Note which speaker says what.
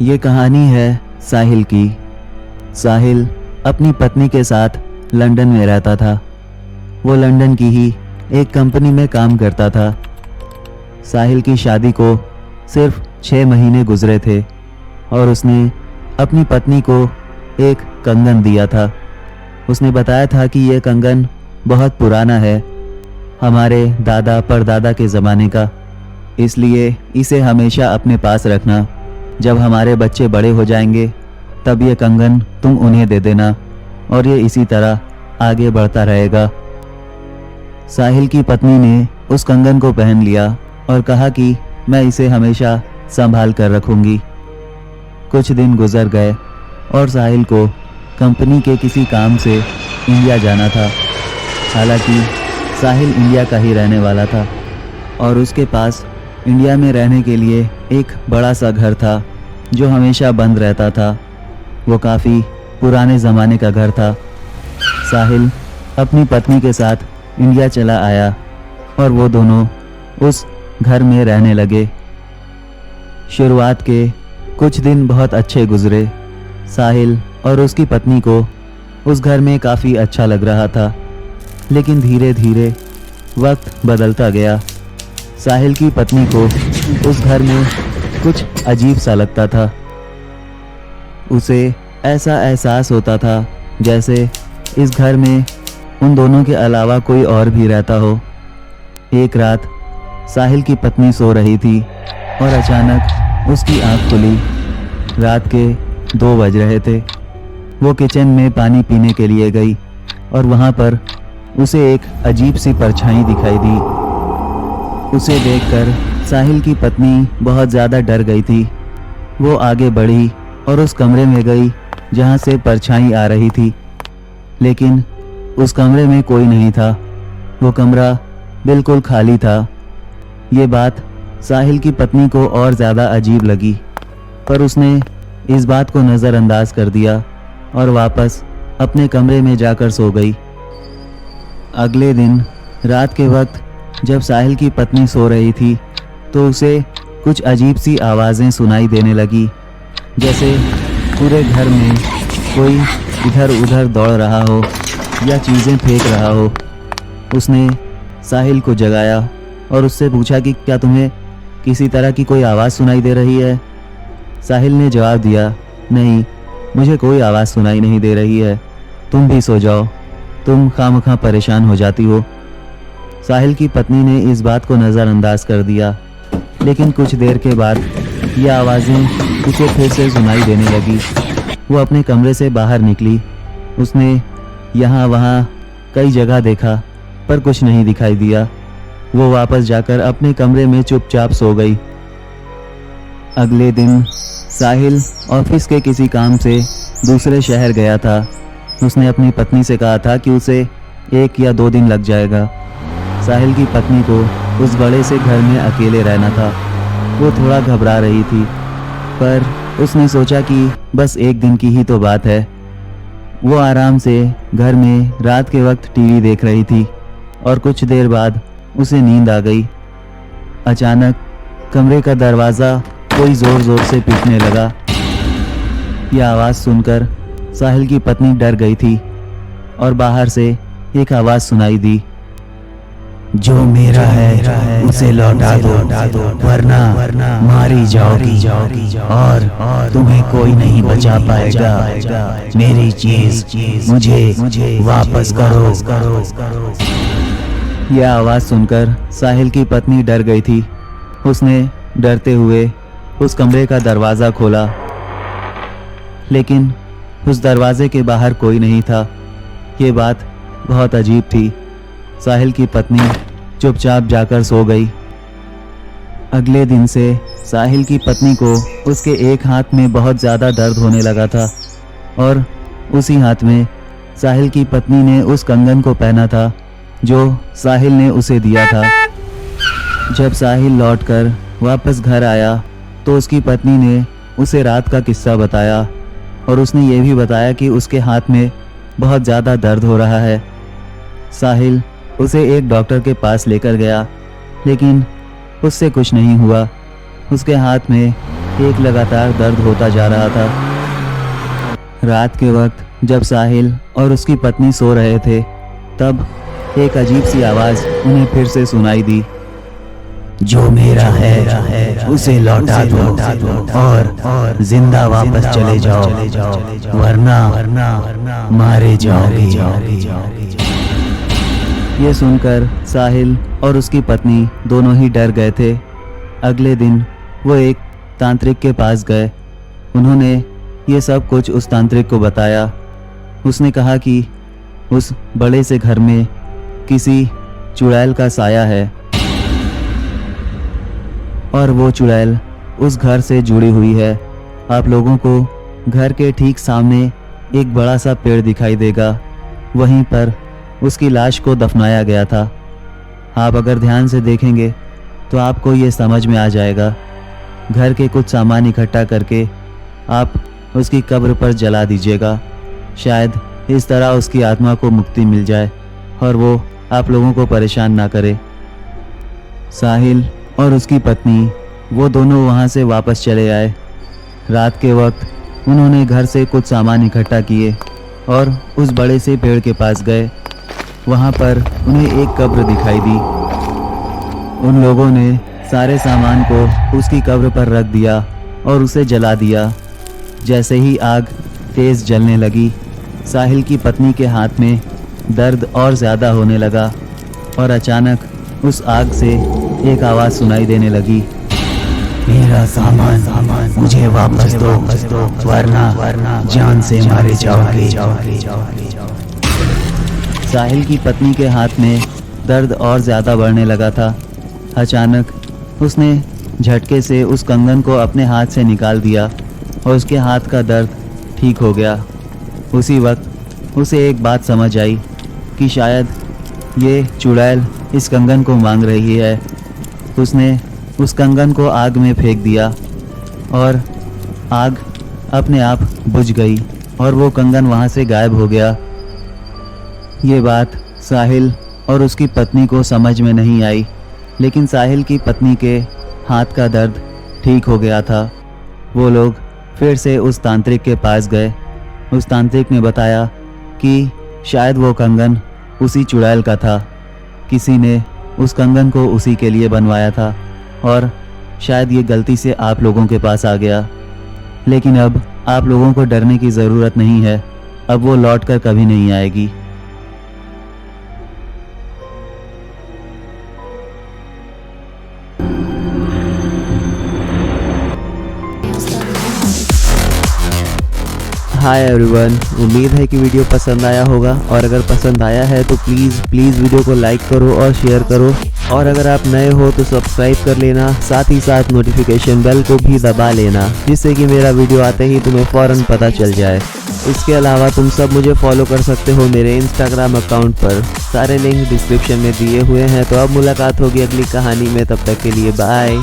Speaker 1: ये कहानी है साहिल की। साहिल अपनी पत्नी के साथ लंदन में रहता था। वो लंदन की ही एक कंपनी में काम करता था। साहिल की शादी को सिर्फ 6 महीने गुजरे थे और उसने अपनी पत्नी को एक कंगन दिया था। उसने बताया था कि यह कंगन बहुत पुराना है, हमारे दादा परदादा के ज़माने का, इसलिए इसे हमेशा अपने पास रखना। जब हमारे बच्चे बड़े हो जाएंगे तब ये कंगन तुम उन्हें दे देना और ये इसी तरह आगे बढ़ता रहेगा। साहिल की पत्नी ने उस कंगन को पहन लिया और कहा कि मैं इसे हमेशा संभाल कर रखूंगी। कुछ दिन गुजर गए और साहिल को कंपनी के किसी काम से इंडिया जाना था। हालांकि साहिल इंडिया का ही रहने वाला था और उसके पास इंडिया में रहने के लिए एक बड़ा सा घर था जो हमेशा बंद रहता था। वो काफ़ी पुराने ज़माने का घर था। साहिल अपनी पत्नी के साथ इंडिया चला आया और वो दोनों उस घर में रहने लगे। शुरुआत के कुछ दिन बहुत अच्छे गुजरे। साहिल और उसकी पत्नी को उस घर में काफ़ी अच्छा लग रहा था, लेकिन धीरे धीरे वक्त बदलता गया। साहिल की पत्नी को उस घर में कुछ अजीब सा लगता था। उसे ऐसा एहसास होता था जैसे इस घर में उन दोनों के अलावा कोई और भी रहता हो। एक रात साहिल की पत्नी सो रही थी और अचानक उसकी आंख खुली। रात के 2 बज रहे थे। वो किचन में पानी पीने के लिए गई और वहाँ पर उसे एक अजीब सी परछाई दिखाई दी। उसे देखकर साहिल की पत्नी बहुत ज़्यादा डर गई थी। वो आगे बढ़ी और उस कमरे में गई जहाँ से परछाई आ रही थी, लेकिन उस कमरे में कोई नहीं था। वो कमरा बिल्कुल खाली था। ये बात साहिल की पत्नी को और ज़्यादा अजीब लगी, पर उसने इस बात को नज़रअंदाज कर दिया और वापस अपने कमरे में जाकर सो गई। अगले दिन रात के वक्त जब साहिल की पत्नी सो रही थी तो उसे कुछ अजीब सी आवाज़ें सुनाई देने लगी, जैसे पूरे घर में कोई इधर उधर दौड़ रहा हो या चीज़ें फेंक रहा हो। उसने साहिल को जगाया और उससे पूछा कि क्या तुम्हें किसी तरह की कोई आवाज़ सुनाई दे रही है? साहिल ने जवाब दिया, नहीं, मुझे कोई आवाज़ सुनाई नहीं दे रही है। तुम भी सो जाओ, तुम खामखा परेशान हो जाती हो। साहिल की पत्नी ने इस बात को नज़रअंदाज कर दिया, लेकिन कुछ देर के बाद ये आवाज़ें उसे फिर से सुनाई देने लगी। वो अपने कमरे से बाहर निकली। उसने यहाँ वहाँ कई जगह देखा पर कुछ नहीं दिखाई दिया। वो वापस जाकर अपने कमरे में चुपचाप सो गई। अगले दिन साहिल ऑफिस के किसी काम से दूसरे शहर गया था। उसने अपनी पत्नी से कहा था कि उसे 1 या 2 दिन लग जाएगा। साहिल की पत्नी को उस बड़े से घर में अकेले रहना था। वो थोड़ा घबरा रही थी, पर उसने सोचा कि बस 1 दिन की ही तो बात है। वो आराम से घर में रात के वक्त टीवी देख रही थी और कुछ देर बाद उसे नींद आ गई। अचानक कमरे का दरवाज़ा कोई ज़ोर ज़ोर से पीटने लगा। यह आवाज़ सुनकर साहिल की पत्नी डर गई थी और बाहर से एक आवाज़ सुनाई दी, जो मेरा है उसे लौटा दो, वरना मारी जाओगी और तुम्हें कोई नहीं बचा पाएगा। मेरी चीज मुझे वापस करो। यह आवाज़ सुनकर साहिल की पत्नी डर गई थी। उसने डरते हुए उस कमरे का दरवाज़ा खोला, लेकिन उस दरवाजे के बाहर कोई नहीं था। ये बात बहुत अजीब थी। साहिल की पत्नी चुपचाप जाकर सो गई। अगले दिन से साहिल की पत्नी को उसके एक हाथ में बहुत ज़्यादा दर्द होने लगा था और उसी हाथ में साहिल की पत्नी ने उस कंगन को पहना था जो साहिल ने उसे दिया था। जब साहिल लौटकर वापस घर आया तो उसकी पत्नी ने उसे रात का किस्सा बताया और उसने ये भी बताया कि उसके हाथ में बहुत ज़्यादा दर्द हो रहा है। साहिल उसे एक डॉक्टर के पास लेकर गया, लेकिन उससे कुछ नहीं हुआ। उसके हाथ में एक लगातार दर्द होता जा रहा था। रात के वक्त जब साहिल और उसकी पत्नी सो रहे थे, तब एक अजीब सी आवाज़ उन्हें फिर से सुनाई दी। जो मेरा है उसे लौटा दो और जिंदा वापस चले जाओ, वरना मारे जाओगे। ये सुनकर साहिल और उसकी पत्नी दोनों ही डर गए थे। अगले दिन वो एक तांत्रिक के पास गए। उन्होंने ये सब कुछ उस तांत्रिक को बताया। उसने कहा कि उस बड़े से घर में किसी चुड़ैल का साया है और वो चुड़ैल उस घर से जुड़ी हुई है। आप लोगों को घर के ठीक सामने एक बड़ा सा पेड़ दिखाई देगा, वहीं पर उसकी लाश को दफनाया गया था। आप अगर ध्यान से देखेंगे तो आपको ये समझ में आ जाएगा। घर के कुछ सामान इकट्ठा करके आप उसकी कब्र पर जला दीजिएगा। शायद इस तरह उसकी आत्मा को मुक्ति मिल जाए और वो आप लोगों को परेशान ना करे। साहिल और उसकी पत्नी वो दोनों वहाँ से वापस चले आए। रात के वक्त उन्होंने घर से कुछ सामान इकट्ठा किए और उस बड़े से पेड़ के पास गए। वहाँ पर उन्हें एक कब्र दिखाई दी। उन लोगों ने सारे सामान को उसकी कब्र पर रख दिया और उसे जला दिया। जैसे ही आग तेज़ जलने लगी, साहिल की पत्नी के हाथ में दर्द और ज़्यादा होने लगा और अचानक उस आग से एक आवाज़ सुनाई देने लगी। मेरा सामान मुझे वापस दो, वरना जान से मारे जाओगे। साहिल की पत्नी के हाथ में दर्द और ज़्यादा बढ़ने लगा था। अचानक उसने झटके से उस कंगन को अपने हाथ से निकाल दिया और उसके हाथ का दर्द ठीक हो गया। उसी वक्त उसे एक बात समझ आई कि शायद ये चुड़ैल इस कंगन को मांग रही है। उसने उस कंगन को आग में फेंक दिया और आग अपने आप बुझ गई और वो कंगन वहाँ से गायब हो गया। ये बात साहिल और उसकी पत्नी को समझ में नहीं आई, लेकिन साहिल की पत्नी के हाथ का दर्द ठीक हो गया था। वो लोग फिर से उस तांत्रिक के पास गए। उस तांत्रिक ने बताया कि शायद वो कंगन उसी चुड़ैल का था। किसी ने उस कंगन को उसी के लिए बनवाया था और शायद ये गलती से आप लोगों के पास आ गया। लेकिन अब आप लोगों को डरने की ज़रूरत नहीं है। अब वो लौट कर कभी नहीं आएगी।
Speaker 2: हाय एवरीवन, उम्मीद है कि वीडियो पसंद आया होगा और अगर पसंद आया है तो प्लीज़ वीडियो को लाइक करो और शेयर करो। और अगर आप नए हो तो सब्सक्राइब कर लेना, साथ ही साथ नोटिफिकेशन बेल को भी दबा लेना, जिससे कि मेरा वीडियो आते ही तुम्हें फ़ौरन पता चल जाए। इसके अलावा तुम सब मुझे फॉलो कर सकते हो मेरे इंस्टाग्राम अकाउंट पर। सारे लिंक डिस्क्रिप्शन में दिए हुए हैं। तो अब मुलाकात होगी अगली कहानी में, तब तक के लिए बाय।